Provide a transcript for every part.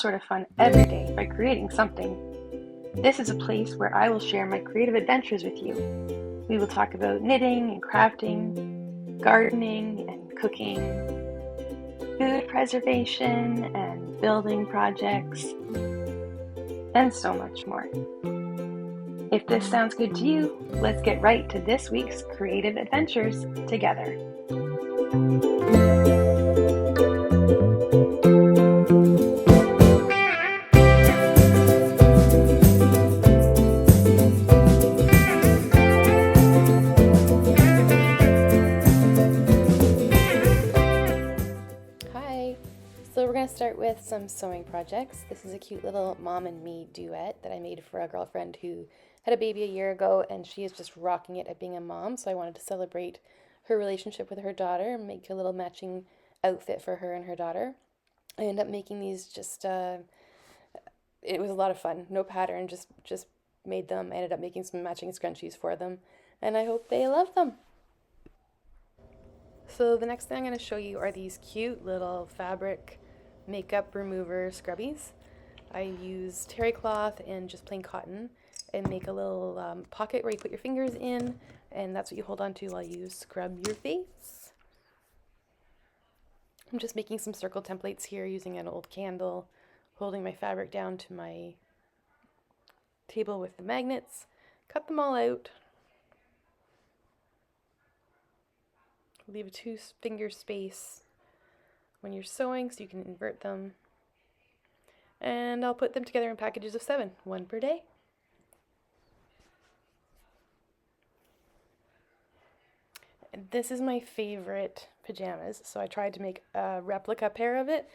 sort of fun every day by creating something. This is a place where I will share my creative adventures with you. We will talk about knitting and crafting, gardening and cooking, food preservation and building projects, and so much more. If this sounds good to you, let's get right to this week's creative adventures together. So we're going to start with some sewing projects. This is a cute little mom and me duet that I made for a girlfriend who had a baby a year ago, and she is just rocking it at being a mom, so I wanted to celebrate her relationship with her daughter and make a little matching outfit for her and her daughter. I ended up making these it was a lot of fun. No pattern, just made them. I ended up making some matching scrunchies for them, and I hope they love them. So the next thing I'm going to show you are these cute little fabric makeup remover scrubbies. I use terry cloth and just plain cotton and make a little pocket where you put your fingers in, and that's what you hold on to while you scrub your face. I'm just making some circle templates here using an old candle, holding my fabric down to my table with the magnets. Cut them all out. Leave a 2-finger space when you're sewing so you can invert them. And I'll put them together in packages of 7, 1 per day. This is my favorite pajamas, so I tried to make a replica pair of it.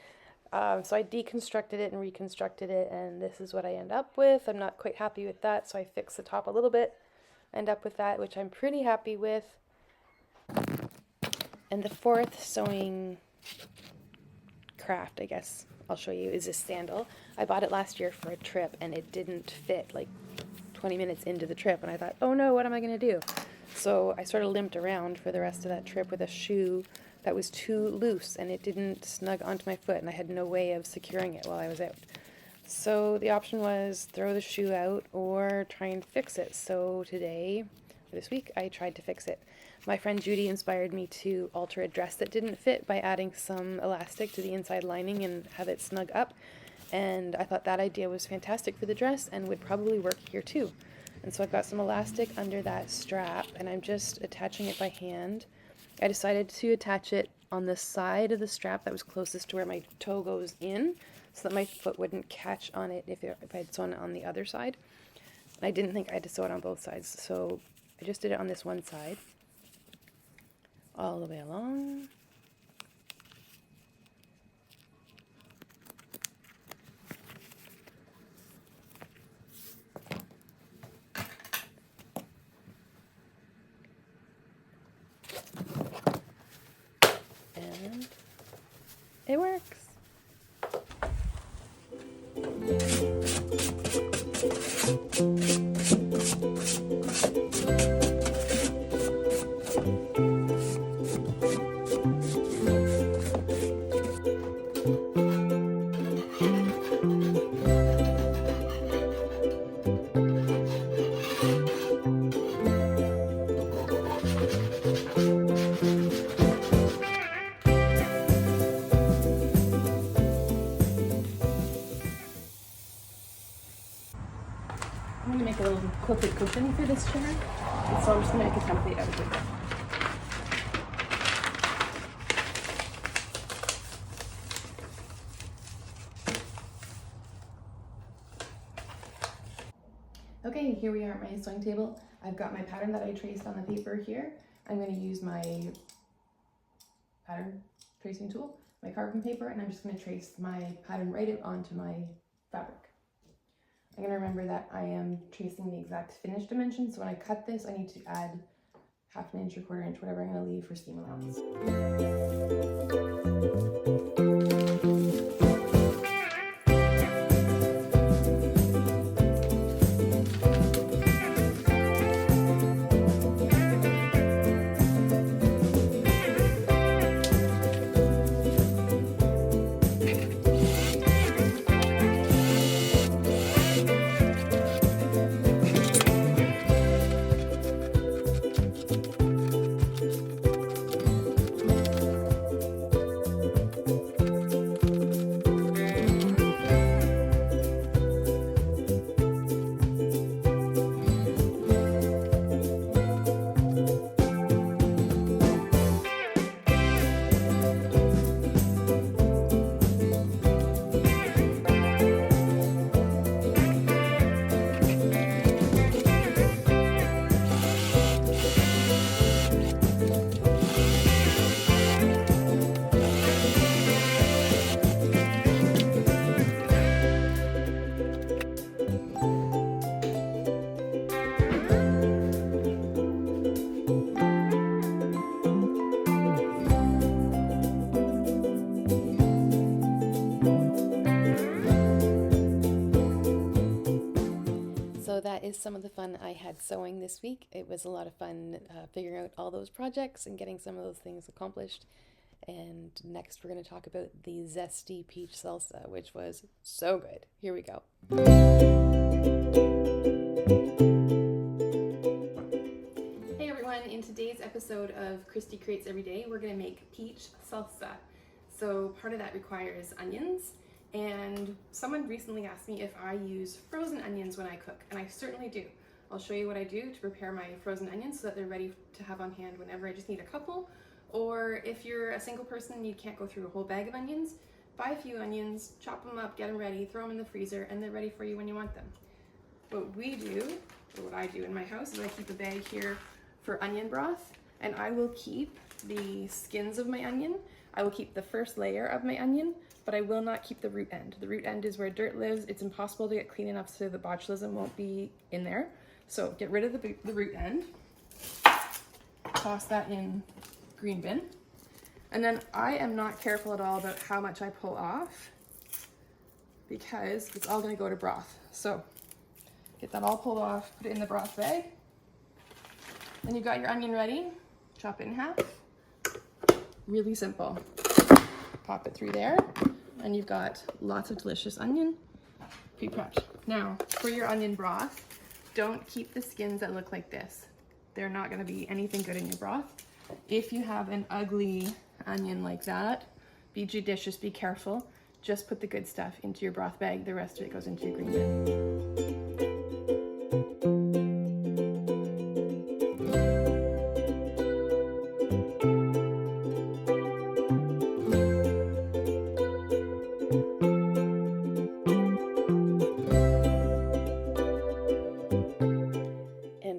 So I deconstructed it and reconstructed it, and this is what I end up with. I'm not quite happy with that, so I fixed the top a little bit. End up with that, which I'm pretty happy with. And the fourth sewing craft, I guess I'll show you, is this sandal. I bought it last year for a trip, and it didn't fit like 20 minutes into the trip, and I thought, oh no, what am I going to do? So I sort of limped around for the rest of that trip with a shoe that was too loose, and it didn't snug onto my foot, and I had no way of securing it while I was out. So the option was throw the shoe out or try and fix it. So today, this week, I tried to fix it. My friend Judy inspired me to alter a dress that didn't fit by adding some elastic to the inside lining and have it snug up. And I thought that idea was fantastic for the dress and would probably work here too. And so I've got some elastic under that strap, and I'm just attaching it by hand. I decided to attach it on the side of the strap that was closest to where my toe goes in, so that my foot wouldn't catch on it if I had sewn it on the other side. And I didn't think I had to sew it on both sides, so I just did it on this one side, all the way along. And it works. I'm going to make a little quilted cushion for this chair, and so I'm just going to make a template out of it. Okay, here we are at my sewing table. I've got my pattern that I traced on the paper here. I'm going to use my pattern tracing tool, my carbon paper, and I'm just going to trace my pattern right out onto my fabric. I'm going to remember that I am tracing the exact finish dimension, so when I cut this, I need to add 1/2 inch or 1/4 inch, whatever I'm going to leave for seam allowance. is some of the fun I had sewing this week. It was a lot of fun figuring out all those projects and getting some of those things accomplished. And next we're going to talk about the Zesty peach salsa, which was so good. Here we go. Hey everyone, in today's episode of Christy Creates Every Day, we're going to make peach salsa. So part of that requires onions, and someone recently asked me if I use frozen onions when I cook, and I certainly do. I'll show you what I do to prepare my frozen onions so that they're ready to have on hand whenever I just need a couple. Or if you're a single person and you can't go through a whole bag of onions, buy a few onions, chop them up, get them ready, throw them in the freezer, and they're ready for you when you want them. What we do, or what I do in my house, is I keep a bag here for onion broth, and I will keep the skins of my onion. I will keep the first layer of my onion, but I will not keep the root end. The root end is where dirt lives. It's impossible to get clean enough so the botulism won't be in there. So get rid of the root end, toss that in green bin, and then I am not careful at all about how much I pull off because it's all going to go to broth. So get that all pulled off, put it in the broth bag. Then you've got your onion ready, chop it in half. Really simple. Pop it through there, and you've got lots of delicious onion pre-prepped. Now, for your onion broth, don't keep the skins that look like this. They're not going to be anything good in your broth. If you have an ugly onion like that, be judicious, be careful. Just put the good stuff into your broth bag. The rest of it goes into your green bin.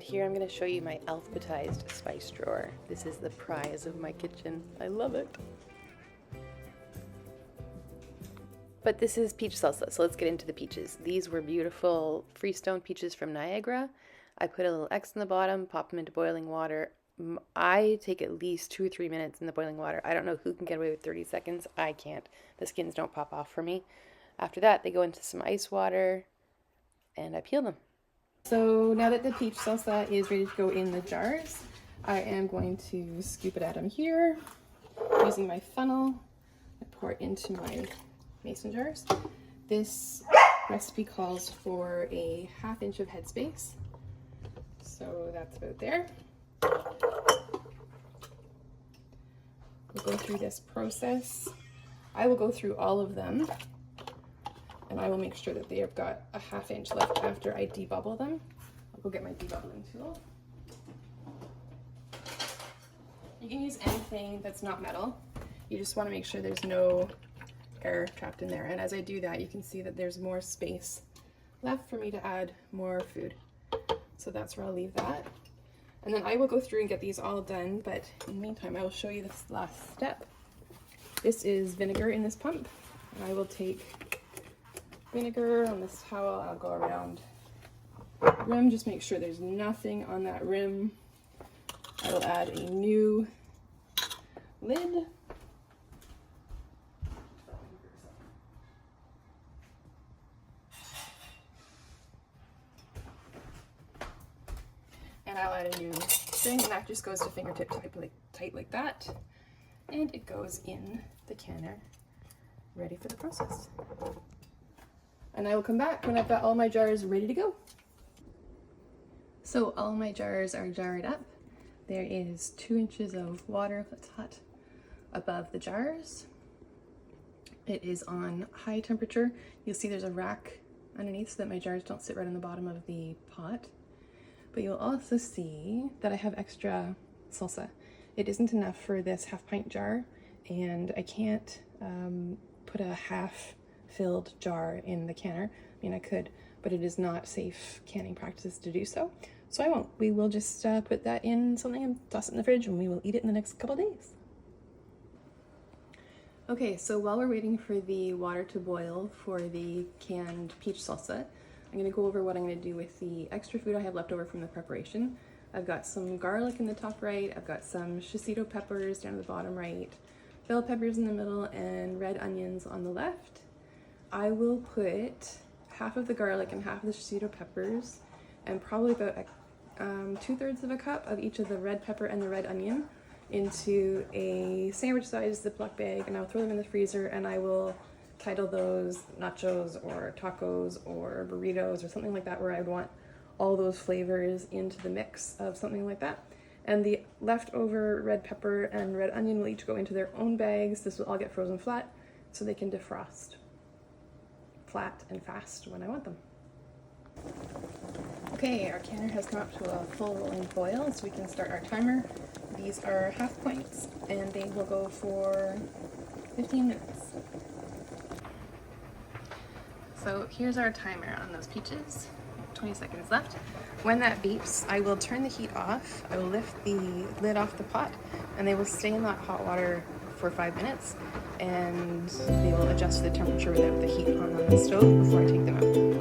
Here I'm going to show you my alphabetized spice drawer. This is the prize of my kitchen. I love it. But this is peach salsa, so let's get into the peaches. These were beautiful freestone peaches from Niagara. I put a little X in the bottom, pop them into boiling water. I take at least 2 or 3 minutes in the boiling water. I don't know who can get away with 30 seconds. I can't. The skins don't pop off for me. After that, they go into some ice water, and I peel them. So now that the peach salsa is ready to go in the jars, I am going to scoop it out of here using my funnel. I pour it into my mason jars. This recipe calls for a 1/2 inch of headspace, so that's about there. We'll go through this process. I will go through all of them, and I will make sure that they have got a 1/2 inch left after I debubble them. I'll go get my debubbling tool. You can use anything that's not metal. You just want to make sure there's no air trapped in there. And as I do that, you can see that there's more space left for me to add more food. So that's where I'll leave that. And then I will go through and get these all done, but in the meantime, I will show you this last step. This is vinegar in this pump, and I will take vinegar on this towel. I'll go around the rim, just make sure there's nothing on that rim. I will add a new lid. And I'll add a new string, and that just goes to fingertip tight like that. And it goes in the canner, ready for the process. And I will come back when I've got all my jars ready to go. So all my jars are jarred up. There is 2 inches of water that's hot above the jars. It is on high temperature. You'll see there's a rack underneath so that my jars don't sit right on the bottom of the pot. But you'll also see that I have extra salsa. It isn't enough for this 1/2 pint jar, and I can't put a half filled jar in the canner. I mean, I could, but it is not safe canning practices to do so. So I won't. We will just put that in something and toss it in the fridge, and we will eat it in the next couple days. Okay, so while we're waiting for the water to boil for the canned peach salsa, I'm going to go over what I'm going to do with the extra food I have left over from the preparation. I've got some garlic in the top right, I've got some shishito peppers down at the bottom right, bell peppers in the middle, and red onions on the left. I will put half of the garlic and half of the shishito peppers and probably about 2/3 of a cup of each of the red pepper and the red onion into a sandwich size Ziploc bag, and I'll throw them in the freezer, and I will title those nachos or tacos or burritos or something like that, where I would want all those flavors into the mix of something like that. And the leftover red pepper and red onion will each go into their own bags. This will all get frozen flat so they can defrost flat and fast when I want them. Okay, our canner has come up to a full rolling boil, so we can start our timer. These are half pints, and they will go for 15 minutes. So here's our timer on those peaches. 20 seconds left. When that beeps, I will turn the heat off. I will lift the lid off the pot, and they will stay in that hot water for 5 minutes, and they will adjust to the temperature without the heat on the stove before I take them out.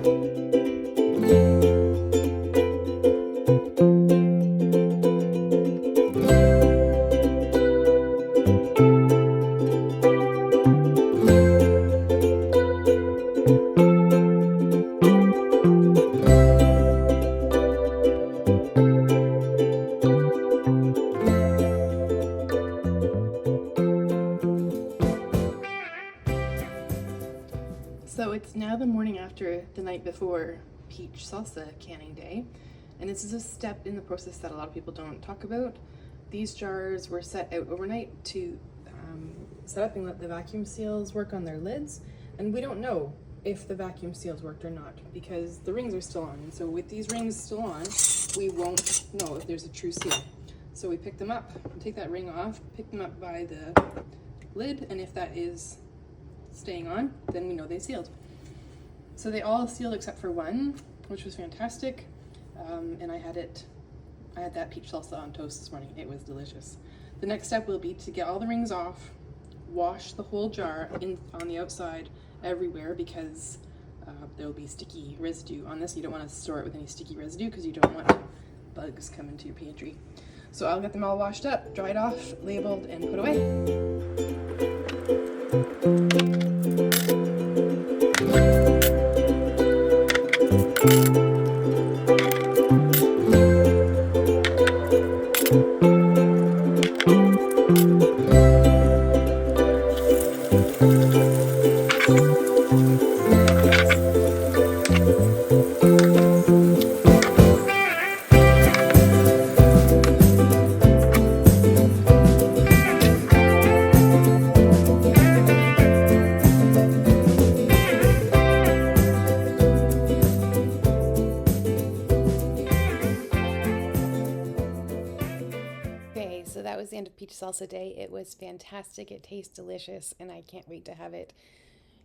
So it's now the morning after the night before peach salsa canning day, and this is a step in the process that a lot of people don't talk about. These jars were set out overnight to set up and let the vacuum seals work on their lids, and we don't know if the vacuum seals worked or not because the rings are still on, and so with these rings still on, we won't know if there's a true seal. So we pick them up, take that ring off, pick them up by the lid, and if that is staying on, then we know they sealed. So they all sealed except for one, which was fantastic. And I had that peach salsa on toast this morning. It was delicious. The next step will be to get all the rings off, wash the whole jar on the outside everywhere, because there will be sticky residue on this. You don't want to store it with any sticky residue because you don't want bugs coming to your pantry. So I'll get them all washed up, dried off, labeled, and put away. So that was the end of peach salsa day. It was fantastic. It tastes delicious, and I can't wait to have it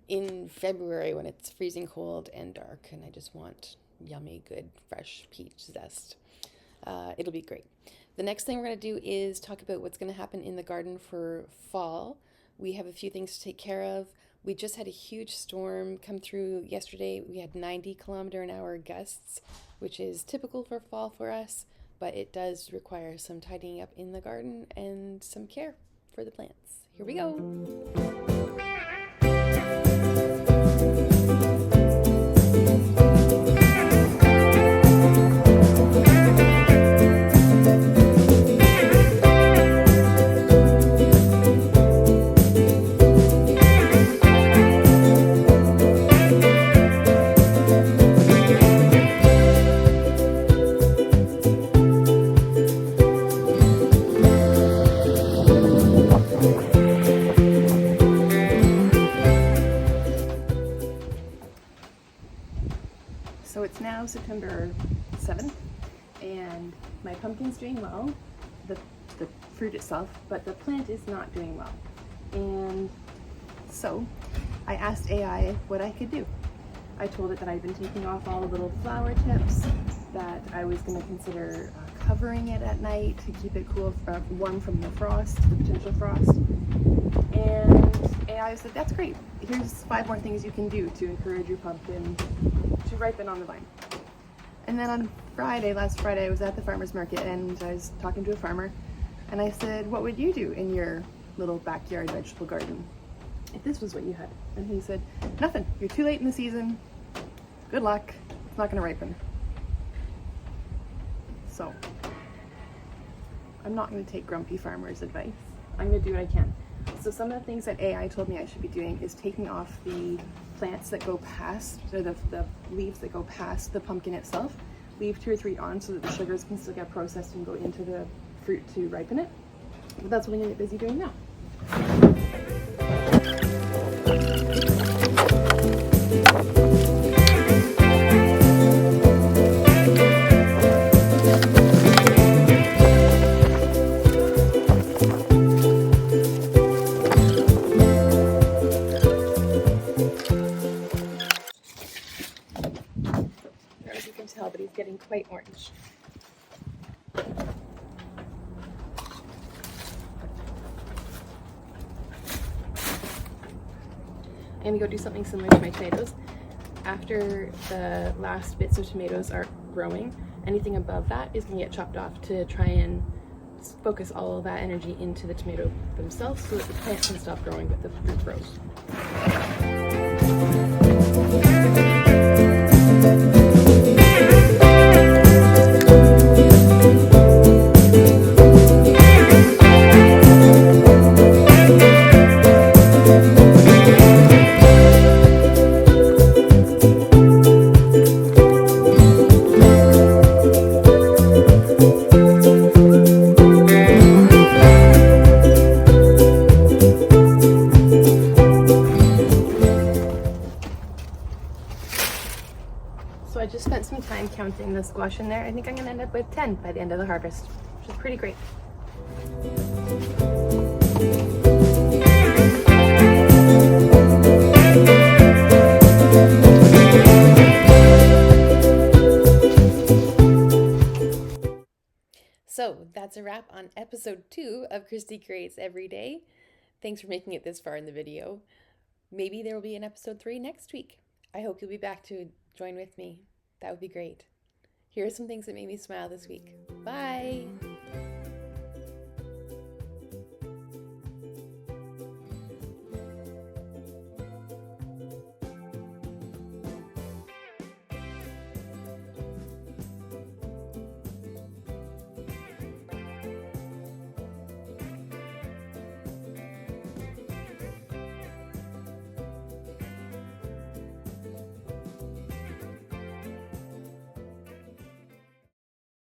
in February when it's freezing cold and dark, and I just want yummy, good, fresh peach zest. It'll be great. The next thing we're going to do is talk about what's going to happen in the garden for fall. We have a few things to take care of. We just had a huge storm come through yesterday. We had 90-kilometer-an-hour gusts, which is typical for fall for us, but it does require some tidying up in the garden and some care for the plants. Here we go. So it's now September 7th, and my pumpkin's doing well, the fruit itself, but the plant is not doing well. And so I asked AI what I could do. I told it that I'd been taking off all the little flower tips, that I was going to consider covering it at night to keep it cool, warm from the frost, the potential frost. And AI said, that's great. Here's 5 more things you can do to encourage your pumpkin to ripen on the vine. And then on last Friday, I was at the farmer's market and I was talking to a farmer, and I said, what would you do in your little backyard vegetable garden if this was what you had? And he said, nothing. You're too late in the season. Good luck. It's not going to ripen. So I'm not going to take grumpy farmer's advice. I'm going to do what I can. So some of the things that AI told me I should be doing is taking off the plants that go past, or the leaves that go past the pumpkin itself. Leave 2 or 3 on so that the sugars can still get processed and go into the fruit to ripen it. But that's what I'm going to get busy doing now. As you can tell, but he's getting quite orange. I'm gonna go do something similar to my tomatoes. After the last bits of tomatoes are growing, anything above that is gonna get chopped off to try and focus all of that energy into the tomato themselves so that the plant can stop growing but the fruit grows. So I just spent some time counting the squash in there. I think I'm gonna end up with 10 by the end of the harvest, which is pretty great. So that's a wrap on episode 2 of Christy Creates Every Day. Thanks for making it this far in the video. Maybe there will be an episode 3 next week. I hope you'll be back to join with me. That would be great. Here are some things that made me smile this week. Bye!